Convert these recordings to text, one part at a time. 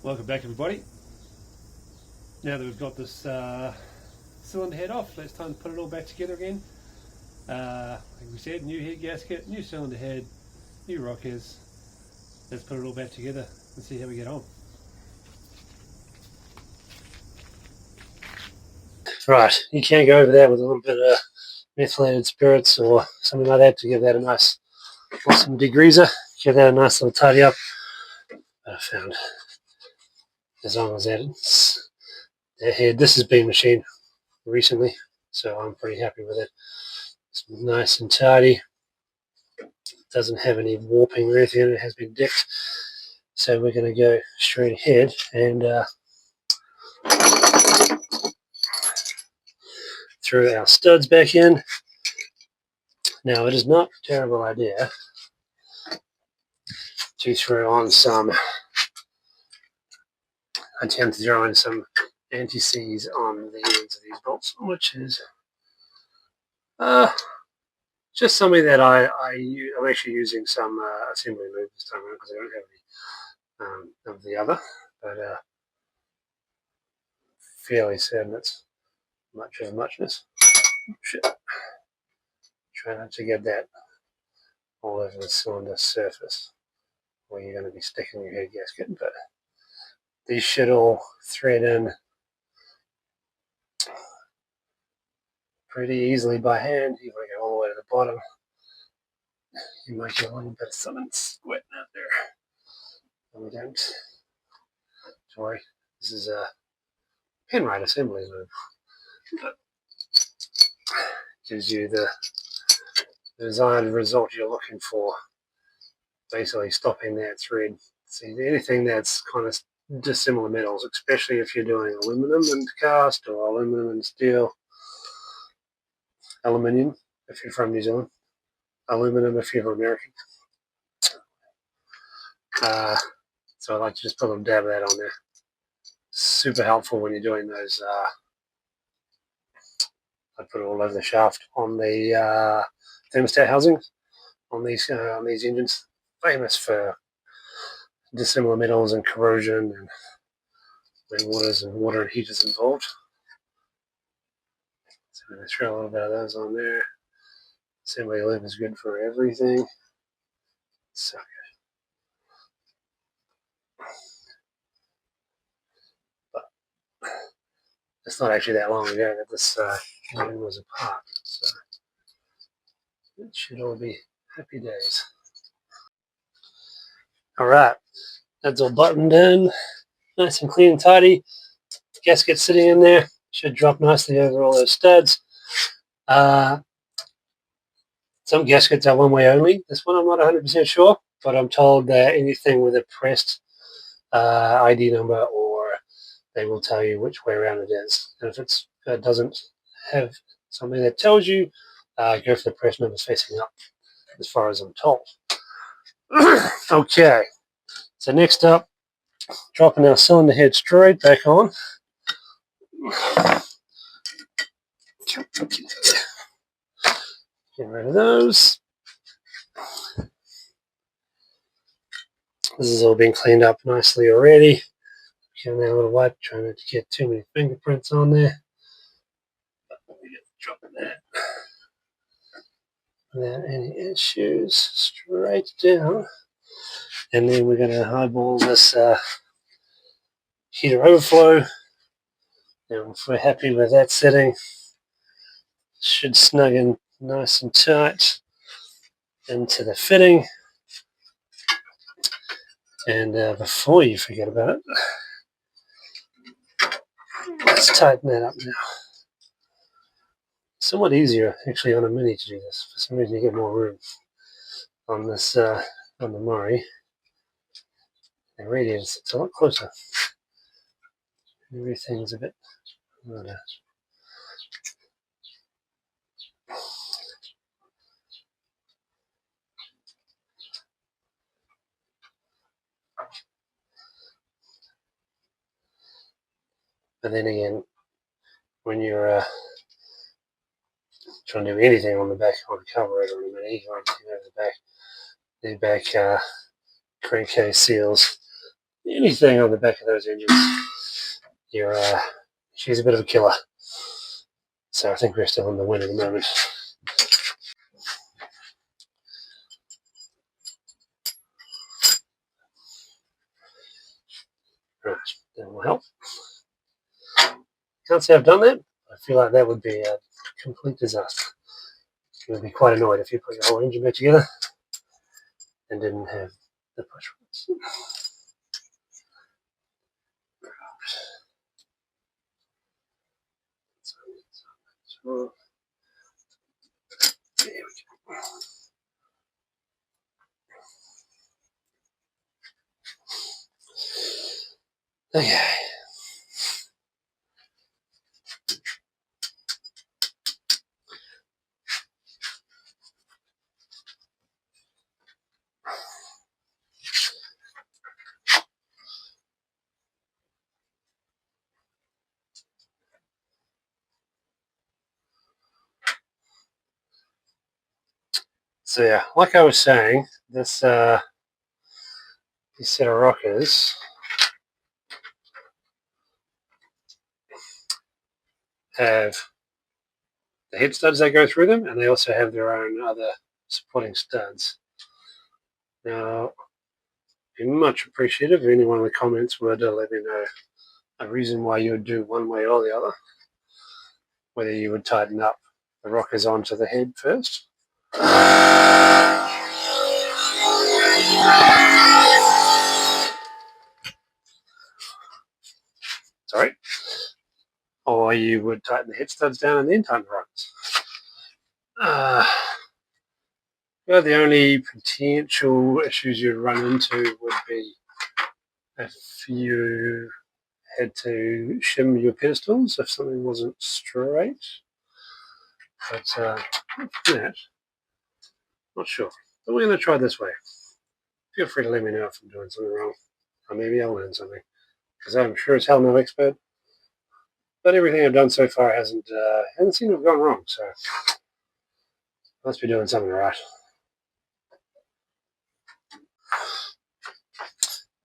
Welcome back, everybody. Now that we've got this cylinder head off, it's time to put it all back together again. Like we said, new head gasket, new cylinder head, new rockers. Let's put it all back together and see how we get on. Right, you can go over that with a little bit of methylated spirits or something like that to give that a nice, awesome degreaser. Give that a nice little tidy up. But I found, as long as that head, this has been machined recently, so I'm pretty happy with it. It's nice and tidy. Doesn't have any warping or anything. It has been dipped, so we're going to go straight ahead and throw our studs back in. Now, it is not a terrible idea to throw on some, attempt to throw in some anti-seize on the ends of these bolts, which is just something that I'm actually using some assembly lube this time around because I don't have any of the other, but fairly certain it's much of a muchness. Shit. Try not to get that all over the cylinder surface where you're going to be sticking your head gasket, but these should all thread in pretty easily by hand. You want to go all the way to the bottom. You might get a little bit of something sweating out there. And we don't. Don't worry. This is a Penrite assembly lube. But gives you the desired result you're looking for. Basically stopping that thread. See, anything that's kind of dissimilar metals, especially if you're doing aluminum and cast or aluminum and steel. Aluminium if you're from New Zealand. Aluminum if you're American. So I like to just put a little dab of that on there. Super helpful when you're doing those. I put it all over the shaft on the thermostat housings on these engines. Famous for dissimilar metals and corrosion and when water and heaters involved. So I'm going to throw a little bit of those on there. Assembly lube is good for everything. So but it's not actually that long ago that this engine was apart. So it should all be happy days. All right, that's all buttoned in, nice and clean and tidy. Gasket sitting in there should drop nicely over all those studs. Some gaskets are one way only. This one I'm not 100% sure, but I'm told that anything with a pressed ID number, or they will tell you which way around it is. And if it doesn't have something that tells you, go for the press numbers facing up, as far as I'm told. Okay, so next up, dropping our cylinder head straight back on. Get rid of those. This has all been cleaned up nicely already. Giving that a little wipe, trying not to get too many fingerprints on there. Drop that without any issues, straight down. And then we're going to highball this heater overflow. And if we're happy with that setting, it should snug in nice and tight into the fitting. And before you forget about it, let's tighten that up now. Somewhat easier actually on a Mini to do this. For some reason you get more room on this on the Mari. The radius, it's a lot closer. Everything's a bit harder. But then again, when you're trying to do anything on the back on the carburetor on a Mini or anything over the back crankcase seals anything on the back of those engines, she's a bit of a killer. So I think we're still in the win at the moment. Right, that will help. Can't say I've done that. I feel like that would be a complete disaster. You would be quite annoyed if you put your whole engine back together and didn't have the push rods. So, there we go. Okay. So yeah, like I was saying, this set of rockers have the head studs that go through them, and they also have their own other supporting studs. Now, I'd be much appreciative if anyone in the comments would let me know a reason why you would do one way or the other. Whether you would tighten up the rockers onto the head first. Sorry. Or you would tighten the head studs down and then tighten the rockers. The only potential issues you'd run into would be if you had to shim your pedestals if something wasn't straight. But that, not sure. But we're going to try this way. Feel free to let me know if I'm doing something wrong. Or maybe I'll learn something. Because I'm sure as hell no expert. But everything I've done so far hasn't seemed to have gone wrong, so I must be doing something right.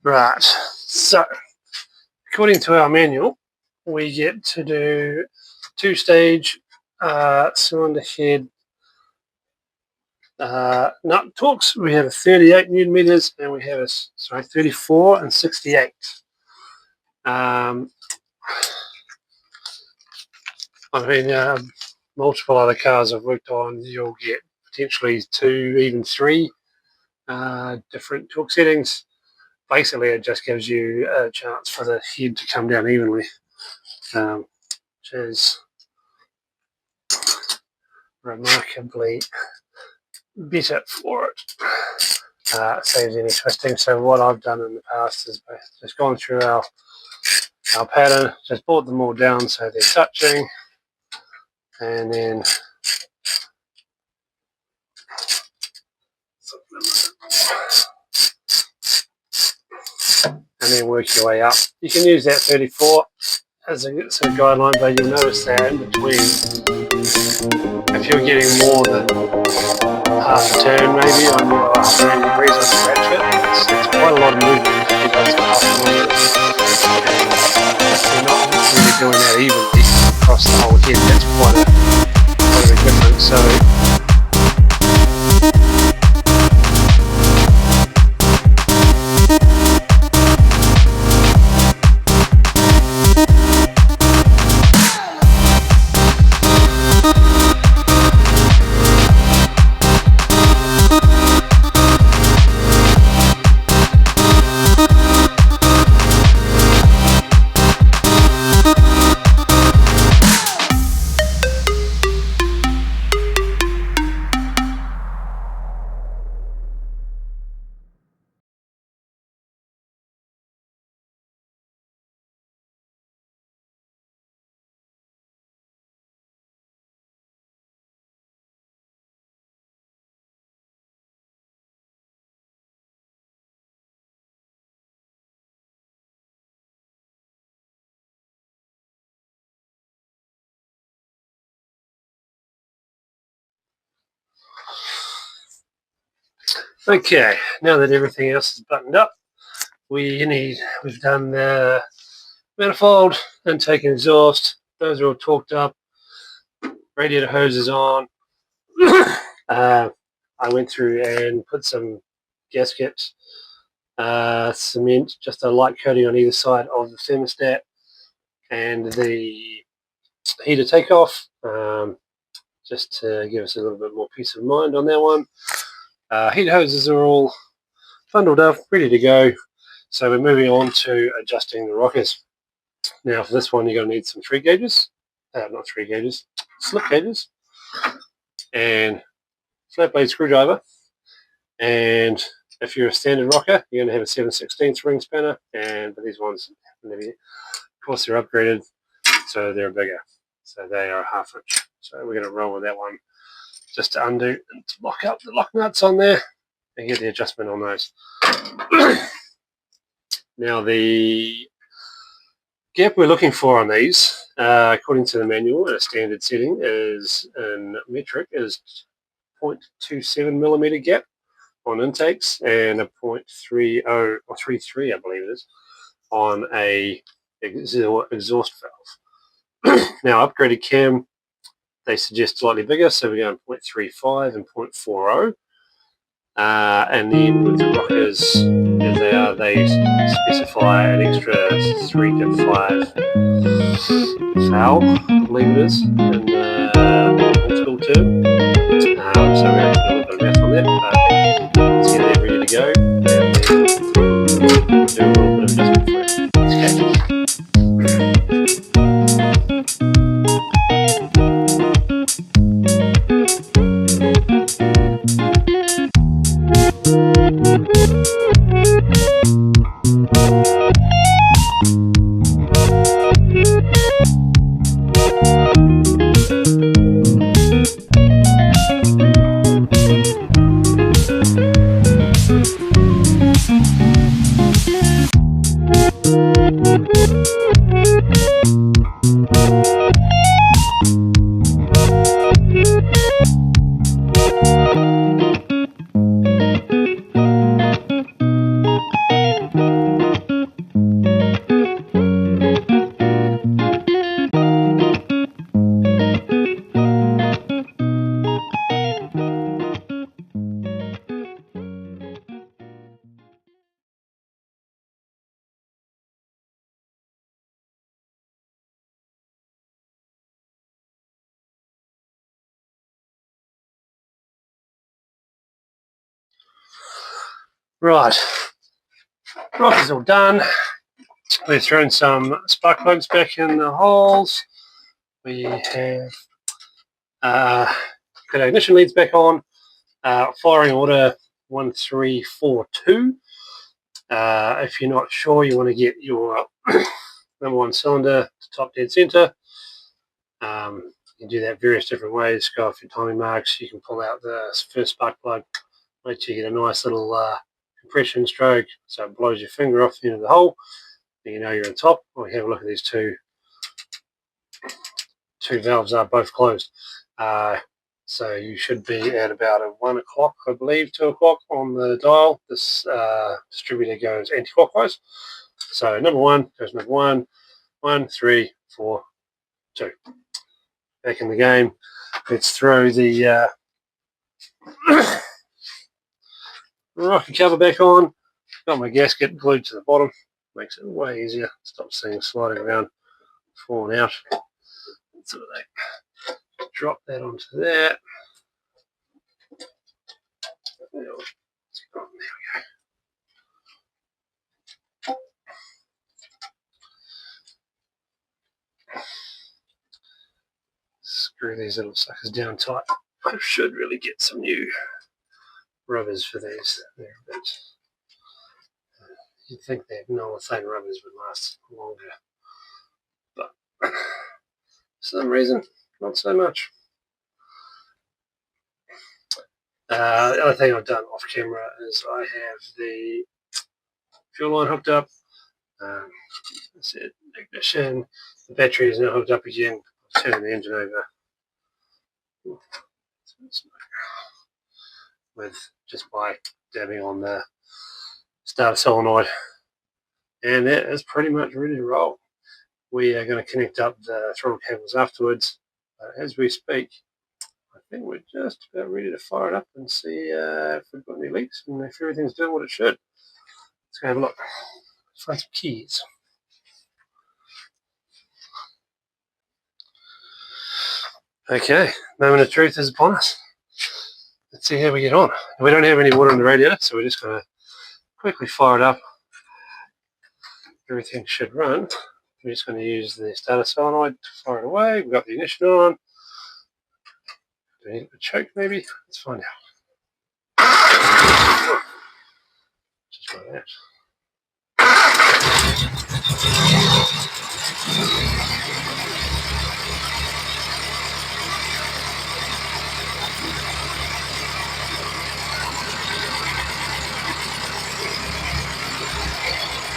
Right, so according to our manual, we get to do two-stage cylinder head nut torques. We have a 38 newton meters, and we have a 34 and 68. Multiple other cars I've worked on, you'll get potentially 2, even 3 different torque settings. Basically, it just gives you a chance for the head to come down evenly, which is remarkably better for it. Saves any twisting. So what I've done in the past is just gone through our pattern, just brought them all down so they're touching, and then work your way up. You can use that 34 as a guideline, but you'll notice that in between, if you're getting more than half a turn maybe on your 180 degrees on the ratchet, it's quite a lot of movement if you go to half a kilometre. You're not really doing that evenly across the whole head. That's quite a big difference. So okay, now that everything else is buttoned up, we've done the manifold, intake and exhaust. Those are all torqued up. Radiator hose is on. I went through and put some gasket cement, just a light coating on either side of the thermostat and the heater takeoff, just to give us a little bit more peace of mind on that one. Heater hoses are all bundled up, ready to go. So we're moving on to adjusting the rockers. Now for this one, you're going to need some 3 gauges, not 3 gauges, slip gauges, and flat blade screwdriver. And if you're a standard rocker, you're going to have a 7/16 ring spanner, but these ones, of course, they're upgraded, so they're bigger. So they are 1/2 inch. So we're going to roll with that one just to undo and to lock up the lock nuts on there and get the adjustment on those. Now the gap we're looking for on these, according to the manual, a standard setting is in metric is 0.27 millimeter gap on intakes and a 0.30 or 33, I believe it is, on a exhaust valve. Now upgraded cam, they suggest slightly bigger, so we're going 0.35 and 0.40. And then with the rockers, as they are, they specify an extra 3 to 5 foul, I believe it is, in the old school term. So we're going to do a little bit of math on that, but let's get that ready to go and then do a little bit of adjustment for it. Right, rockers all done. We've thrown some spark plugs back in the holes. We have got our ignition leads back on. Firing order 1342. If you're not sure, you want to get your number 1 cylinder to top dead center. You can do that various different ways. Go off your timing marks. You can pull out the first spark plug, let you get a nice little compression stroke, so it blows your finger off the end of the hole. And you know you're on top. Or have a look at these two valves are both closed. So you should be at about 1 o'clock, I believe, 2 o'clock on the dial. This distributor goes anti-clockwise. So number 1 goes number 1, 1, 3, 4, 2. Back in the game. Let's throw the rocker cover back on. Got my gasket glued to the bottom. Makes it way easier. Stops things sliding around, falling out. So they drop that onto that. There we go. Screw these little suckers down tight. I should really get some new rubbers for these. They're a bit. You'd think that non-lethane rubbers would last longer, but for some reason, not so much. The other thing I've done off camera is I have the fuel line hooked up. That's it, ignition. The battery is now hooked up again. I'm turning the engine over with just by dabbing on the starter solenoid. and that is pretty much ready to roll. We are going to connect up the throttle cables afterwards, but as we speak, I think we're just about ready to fire it up and see if we've got any leaks and if everything's doing what it should. Let's go have a look. Let's find some keys. Okay, moment of truth is upon us. Let's see how we get on. We don't have any water in the radiator, so we're just going to quickly fire it up. Everything should run. We're just going to use the starter solenoid to fire it away. We've got the ignition on. Do we need a choke maybe? Let's find out. Just like that.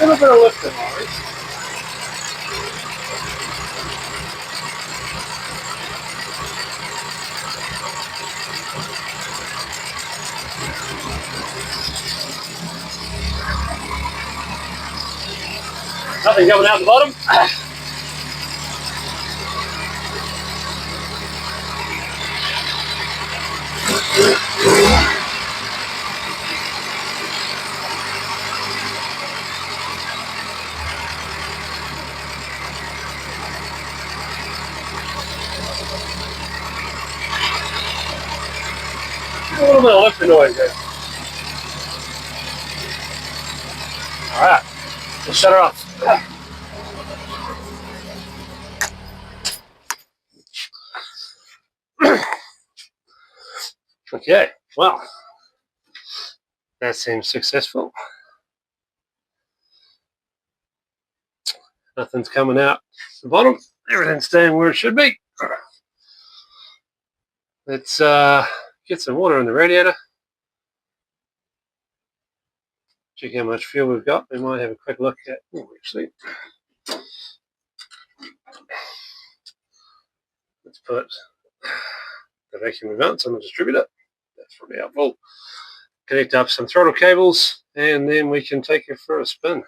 A little bit of lift in ours. Nothing coming out the bottom. A little bit of lifting noise there. Alright, we'll shut her off. Okay, well, that seems successful. Nothing's coming out the bottom. Everything's staying where it should be. Let's get some water in the radiator. Check how much fuel we've got. We might have a quick look at. Actually, let's put the vacuum mounts on the distributor. That's probably helpful. Connect up some throttle cables, and then we can take it for a spin.